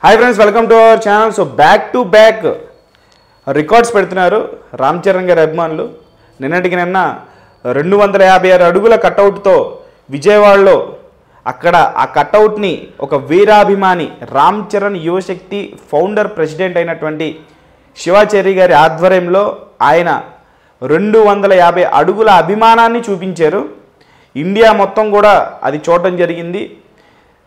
Hi friends, welcome to our channel. So back to back records పెడుతున్నారు రామ్ చరణ్ గారి అభిమానులు. నిన్నటికి నిన్న 256 అడుగుల కట్అవుట్తో విజయవాడలో అక్కడ ఆ కట్అవుట్ని ఒక వీరాభిమాని రామ్ చరణ్ యువశక్తి ఫౌండర్ ప్రెసిడెంట్ అయినటువంటి శివాచారి గారి ఆధ్వర్యంలో ఆయన 250 అడుగుల అభిమానాన్ని చూపించారు. ఇండియా మొత్తం కూడా అది చూడటం జరిగింది.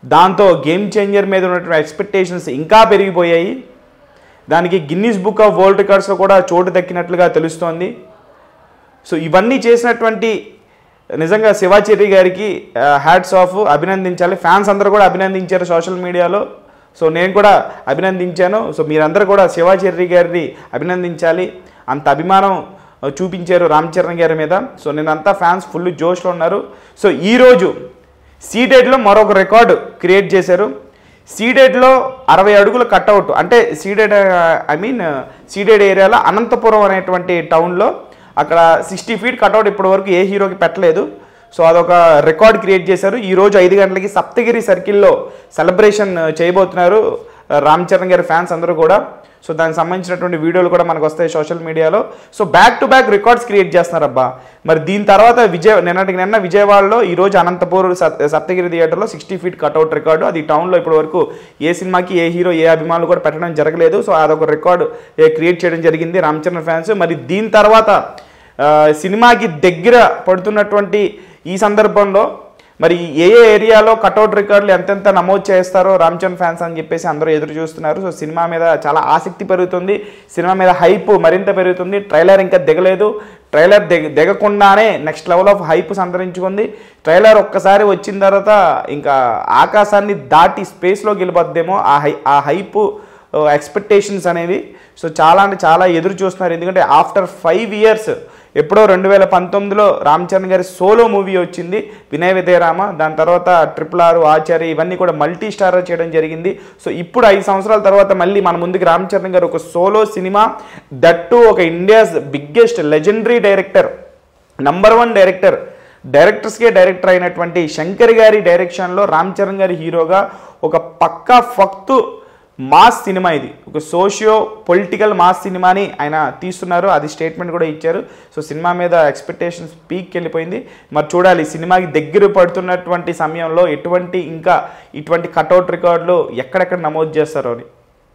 దాంతో గేమ్ చేంజర్ మీద ఉన్నటువంటి ఎక్స్పెక్టేషన్స్ ఇంకా పెరిగిపోయాయి. దానికి గిన్నీస్ బుక్ ఆఫ్ వరల్డ్ రికార్డ్స్లో కూడా చోటు దక్కినట్లుగా తెలుస్తోంది. సో ఇవన్నీ చేసినటువంటి నిజంగా శివాచారి గారికి హ్యాట్స్ ఆఫ్, అభినందించాలి. ఫ్యాన్స్ అందరూ కూడా అభినందించారు సోషల్ మీడియాలో. సో నేను కూడా అభినందించాను. సో మీరందరూ కూడా శివాచారి గారిని అభినందించాలి. అంత అభిమానం చూపించారు రామ్ చరణ్ గారి మీద. సో నేనంతా ఫ్యాన్స్ ఫుల్ జోష్లో ఉన్నారు. సో ఈరోజు సీడెడ్లో మరొక రికార్డు క్రియేట్ చేశారు. సీడెడ్లో 60 అడుగుల కట్అవుట్, అంటే సీడెడ్ ఏరియాలో అనంతపురం అనేటువంటి టౌన్లో అక్కడ 60 ఫీట్ కట్అవుట్ ఇప్పటి వరకు ఏ హీరోకి పెట్టలేదు. సో అదొక రికార్డ్ క్రియేట్ చేశారు. ఈరోజు 5 గంటలకి సప్తగిరి సర్కిల్లో సెలబ్రేషన్ చేయబోతున్నారు రామ్ చరణ్ గారి ఫ్యాన్స్ అందరూ కూడా. సో దానికి సంబంధించినటువంటి వీడియోలు కూడా మనకు వస్తాయి సోషల్ మీడియాలో. So back to back records create చేస్తున్నారు అబ్బా. మరి దీని తర్వాత నిన్నటికి నిన్న విజయవాడలో, ఈరోజు అనంతపూర్ సప్తగిరి థియేటర్లో 60 ఫీట్ కట్అవుట్ రికార్డు. అది టౌన్లో ఇప్పటి వరకు ఏ సినిమాకి ఏ హీరో ఏ అభిమానులు కూడా పెట్టడం జరగలేదు. సో అదొక రికార్డు క్రియేట్ చేయడం జరిగింది రామ్ చరణ్ ఫ్యాన్స్. మరి దీని తర్వాత సినిమాకి దగ్గర పడుతున్నటువంటి ఈ సందర్భంలో మరి ఏ ఏరియాలో కట్అవుట్ రికార్డులు ఎంతెంత నమోదు చేస్తారో రామ్ చరణ్ ఫ్యాన్స్ అని చెప్పేసి అందరూ ఎదురు చూస్తున్నారు. సో సినిమా మీద చాలా ఆసక్తి పెరుగుతుంది, సినిమా మీద హైప్ మరింత పెరుగుతుంది. ట్రైలర్ ఇంకా దిగలేదు. ట్రైలర్ దిగకుండానే నెక్స్ట్ లెవెల్ ఆఫ్ హైప్ సంతరించుకుంది. ట్రైలర్ ఒక్కసారి వచ్చిన తర్వాత ఇంకా ఆకాశాన్ని దాటి స్పేస్లోకి వెళ్ళిపోద్దేమో ఆ హైప్ ఎక్స్పెక్టేషన్స్ అనేవి. సో చాలా అంటే చాలా ఎదురు చూస్తున్నారు. ఎందుకంటే ఆఫ్టర్ 5 years ఎప్పుడో 2019లో రామ్ చరణ్ గారి సోలో మూవీ వచ్చింది వినయ విధేయరామ. దాని తర్వాత RRR, ఆచార్య ఇవన్నీ కూడా మల్టీ స్టారర్ చేయడం జరిగింది. సో ఇప్పుడు 5 సంవత్సరాల తర్వాత మళ్ళీ మన ముందుకు రామ్ చరణ్ గారు ఒక సోలో సినిమా, దట్టు ఒక India's biggest legendary director, number 1 డైరెక్టర్స్కే డైరెక్టర్ అయినటువంటి శంకర్ గారి డైరెక్షన్లో రామ్ చరణ్ గారి హీరోగా ఒక పక్కా ఫక్తు మాస్ సినిమా, ఇది ఒక సోషియో పొలిటికల్ మాస్ సినిమాని ఆయన తీస్తున్నారు. అది స్టేట్మెంట్ కూడా ఇచ్చారు. సో సినిమా మీద ఎక్స్పెక్టేషన్స్ పీక్కి వెళ్ళిపోయింది. మరి చూడాలి సినిమాకి దగ్గర పడుతున్నటువంటి సమయంలో ఇటువంటి కట్అవుట్ రికార్డులు ఎక్కడెక్కడ నమోదు చేస్తారో అని.